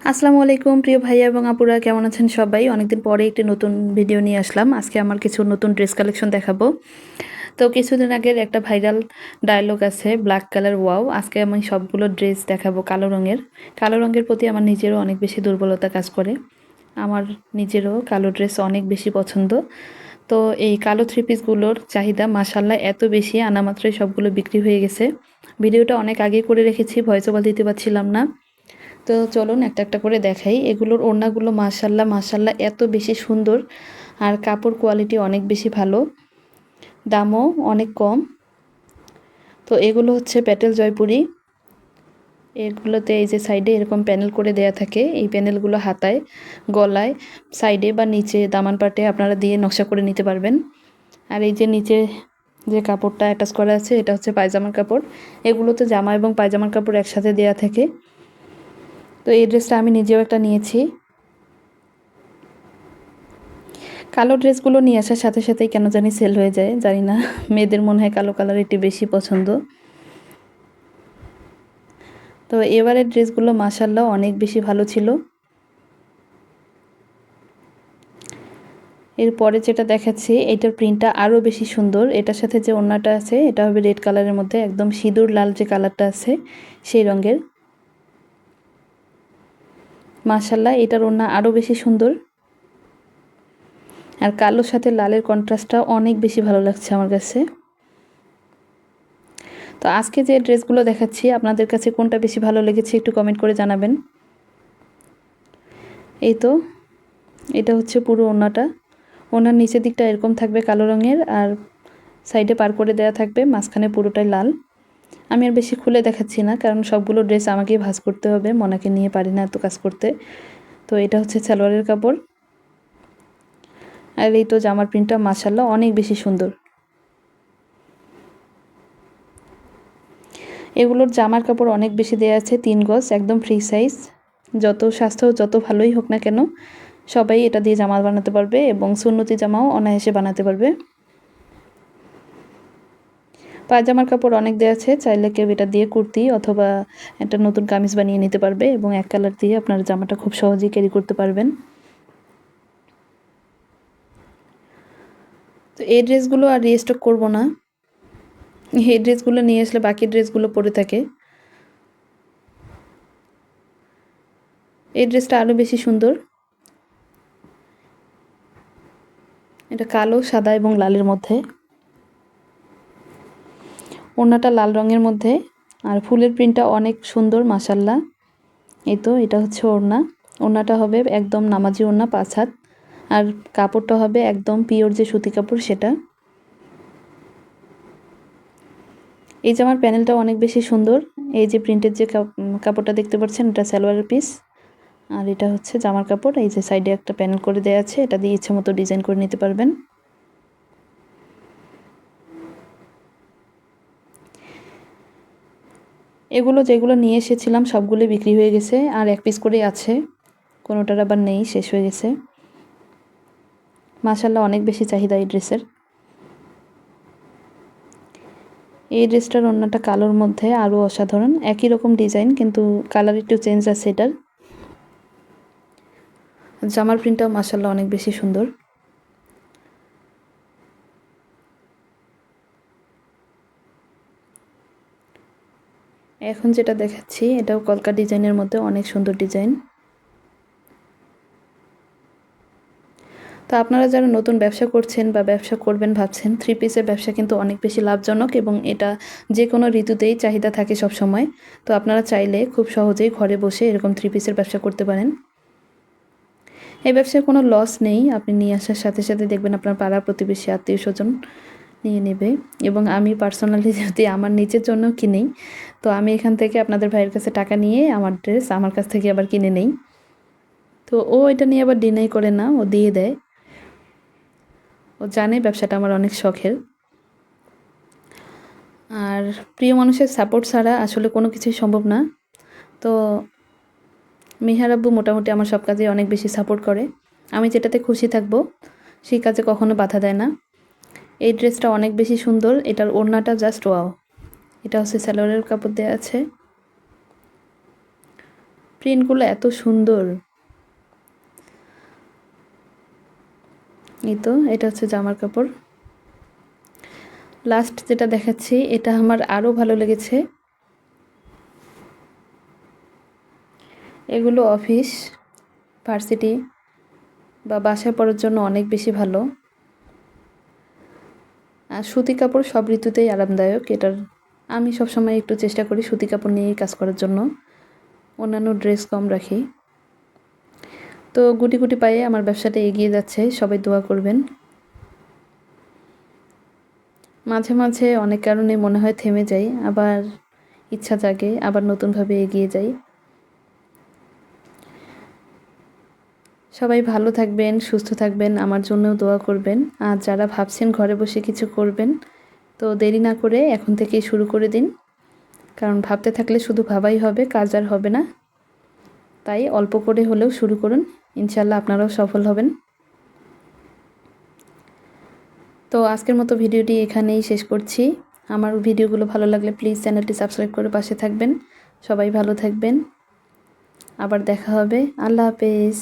আসসালামু আলাইকুম প্রিয় ভাইয়া এবং আপুরা, কেমন আছেন সবাই? অনেকদিন পরে একটি নতুন ভিডিও নিয়ে আসলাম। আজকে আমার কিছু নতুন ড্রেস কালেকশন দেখাবো। তো কিছুদিন আগের একটা ভাইরাল ডায়লগ আছে, ব্ল্যাক কালার ওয়াও। আজকে আমি সবগুলো ড্রেস দেখাবো কালো রঙের। কালো রঙের প্রতি আমার নিজেরও অনেক বেশি দুর্বলতা কাজ করে। আমার নিজেরও কালো ড্রেস অনেক বেশি পছন্দ। তো এই কালো থ্রি পিসগুলোর চাহিদা মাশাল্লাহ এত বেশি, আনা মাত্রই সবগুলো বিক্রি হয়ে গেছে। ভিডিওটা অনেক আগে করে রেখেছি, ভয়েস ওভার দিতে পারছিলাম না। তো চলুন একটা একটা করে দেখাই। এগুলোর ওড়নাগুলো মাশাল্লাহ মাশাল্লাহ এত বেশি সুন্দর, আর কাপড় কোয়ালিটি অনেক বেশি ভালো, দামও অনেক কম। তো এগুলো হচ্ছে প্যাটেল জয়পুরি। এগুলোতে এই যে সাইডে এরকম প্যানেল করে দেয়া থাকে, এই প্যানেলগুলো হাতায়, গলায়, সাইডে বা নিচে দামান পাটে আপনারা দিয়ে নকশা করে নিতে পারবেন। আর এই যে নিচে যে কাপড়টা অ্যাটাচ করা আছে, এটা হচ্ছে পায়জামার কাপড়। এগুলোতে জামা এবং পায়জামার কাপড় একসাথে দেয়া থাকে। তো এই ড্রেসটা আমি নিজেও একটা নিয়েছি। কালো ড্রেসগুলো নিয়ে আসার সাথে সাথেই কেন জানি সেল হয়ে যায়, জানি না। মেয়েদের মনে হয় কালো কালার একটু বেশি পছন্দ। তো এবারের ড্রেসগুলো মাশাল্লাহ অনেক বেশি ভালো ছিল। এরপরে যেটা দেখাচ্ছি, এটার প্রিন্টটা আরও বেশি সুন্দর। এটার সাথে যে ওড়নাটা আছে, এটা হবে রেড কালারের মধ্যে, একদম সিঁদুর লাল যে কালারটা আছে সেই রঙের। মাশাল্লাহ এটার ওড়না আরও বেশি সুন্দর। আর কালোর সাথে লালের কন্ট্রাস্টটা অনেক বেশি ভালো লাগছে আমার কাছে। তো আজকে যে ড্রেসগুলো দেখাচ্ছি, আপনাদের কাছে কোনটা বেশি ভালো লেগেছে একটু কমেন্ট করে জানাবেন। এই তো এটা হচ্ছে পুরো ওড়নাটা। ওড়নার নিচের দিকটা এরকম থাকবে কালো রঙের, আর সাইডে পার করে দেওয়া থাকবে, মাঝখানে পুরোটাই লাল। আমি আর বেশি খুলে দেখাচ্ছি না, কারণ সবগুলো ড্রেস আমাকেই ভাঁজ করতে হবে, মনাকে নিয়ে পারি না এত কাজ করতে। তো এটা হচ্ছে সালোয়ারের কাপড়। আর এই তো জামার প্রিন্টটা মাশাল্লাহ অনেক বেশি সুন্দর। এগুলোর জামার কাপড় অনেক বেশি দেয়া আছে, 3 গজ, একদম ফ্রি সাইজ। যত স্বাস্থ্য যত ভালোই হোক না কেন, সবাই এটা দিয়ে জামা বানাতে পারবে এবং সুন্নতি জামাও অনায়াসে বানাতে পারবে। পায়জামার কাপড় অনেক দেওয়া আছে, চাইলে কেউ এটা দিয়ে কুর্তি অথবা একটা নতুন কামিজ বানিয়ে নিতে পারবে এবং এক কালার দিয়ে আপনার জামাটা খুব সহজেই ক্যারি করতে পারবেন। তো এই ড্রেসগুলো আর রিস্টক করব না, এই ড্রেসগুলো নিয়ে আসলে বাকি ড্রেসগুলো পরে থাকে। এই ড্রেসটা আরও বেশি সুন্দর। এটা কালো, সাদা এবং লালের মধ্যে। ওড়নাটা লাল রঙের মধ্যে, আর ফুলের প্রিন্টটা অনেক সুন্দর মাশাল্লাহ। এই তো এটা হচ্ছে ওড়না। ওড়নাটা হবে একদম নামাজি ওড়না, 5 হাত। আর কাপড়টা হবে একদম পিওর যে সুতি কাপড় সেটা। এই জামার প্যানেলটা অনেক বেশি সুন্দর। এই যে প্রিন্টের যে কাপড়টা দেখতে পাচ্ছেন, এটা সালোয়ারের পিস। আর এটা হচ্ছে জামার কাপড়। এই যে সাইডে একটা প্যানেল করে দেওয়া আছে, এটা দিয়ে ইচ্ছে মতো ডিজাইন করে নিতে পারবেন। এগুলো যেগুলো নিয়ে এসেছিলাম সবগুলো বিক্রি হয়ে গেছে, আর এক পিস করেই আছে, কোনোটার আবার নেই, শেষ হয়ে গেছে। মাশাল্লাহ অনেক বেশি চাহিদা এই ড্রেসের। এই ড্রেসটার ওড়নাটা কালোর মধ্যে আরও অসাধারণ, একই রকম ডিজাইন কিন্তু কালার একটু চেঞ্জ আছে এটার। জামার প্রিন্টটাও মাশাল্লাহ অনেক বেশি সুন্দর। এখন যেটা দেখাচ্ছি এটাও কলকা ডিজাইনের মধ্যে অনেক সুন্দর ডিজাইন। তো আপনারা যারা নতুন ব্যবসা করছেন বা ব্যবসা করবেন ভাবছেন, থ্রি পিসের ব্যবসা কিন্তু অনেক বেশি লাভজনক এবং এটা যে কোনো ঋতুতেই চাহিদা থাকে সব সময়। তো আপনারা চাইলে খুব সহজেই ঘরে বসে এরকম থ্রি পিসের ব্যবসা করতে পারেন। এই ব্যবসায় কোনো লস নেই, আপনি নিয়ে আসার সাথে সাথে দেখবেন আপনার পাড়া প্রতিবেশী আত্মীয় স্বজন নিয়ে নেবে। এবং আমি পার্সোনালি যদি আমার নিজের জন্য কিনি, তো আমি এখান থেকে আপনাদের ভাইয়ের কাছে টাকা নিয়ে আমার ড্রেস আমার কাছ থেকে আবার কিনে নেই। তো ও এটা নিয়ে আবার ডিনাই করে না, ও দিয়ে দেয়। ও জানে ব্যবসাটা আমার অনেক শখের। আর প্রিয় মানুষের সাপোর্ট ছাড়া আসলে কোনো কিছুই সম্ভব না। তো মিহার আব্বু মোটামুটি আমার সব কাজে অনেক বেশি সাপোর্ট করে। আমি যেটাতে খুশি থাকবো সেই কাজে কখনো বাধা দেয় না। এই ড্রেসটা অনেক বেশি সুন্দর, এটার ওড়নাটা জাস্ট ওয়াও। এটা হচ্ছে সালোয়ারের কাপড় দেওয়া আছে। প্রিন্টগুলো এত সুন্দর। এই তো এটা হচ্ছে জামার কাপড়। লাস্ট যেটা দেখাচ্ছি এটা আমার আরও ভালো লেগেছে। এগুলো অফিস, ভার্সিটি বা বাসায় পরার জন্য অনেক বেশি ভালো। আর সুতি কাপড় সব ঋতুতেই আরামদায়ক। আমি সবসময় একটু চেষ্টা করি সুতি কাপড় নিয়েই কাজ করার জন্য, অন্যান্য ড্রেস কম রাখি। তো গুটি গুটি পায়ে আমার ব্যবসাটা এগিয়ে যাচ্ছে, সবাই দোয়া করবেন। মাঝে মাঝে অনেক কারণে মনে হয় থেমে যাই, আবার ইচ্ছা জাগে, আবার নতুনভাবে এগিয়ে যাই। সবাই ভালো থাকবেন, সুস্থ থাকবেন, আমার জন্যও দোয়া করবেন। আর যারা ভাবছেন ঘরে বসে কিছু করবেন, তো দেরি না করে এখন থেকেই শুরু করে দিন। কারণ ভাবতে থাকলে শুধু ভাবাই হবে, কাজ আর হবে না। তাই অল্প করে হলেও শুরু করুন, ইনশাল্লাহ আপনারাও সফল হবেন। তো আজকের মতো ভিডিওটি এখানেই শেষ করছি। আমার ভিডিওগুলো ভালো লাগলে প্লিজ চ্যানেলটি সাবস্ক্রাইব করে পাশে থাকবেন। সবাই ভালো থাকবেন, আবার দেখা হবে। আল্লাহ হাফেজ।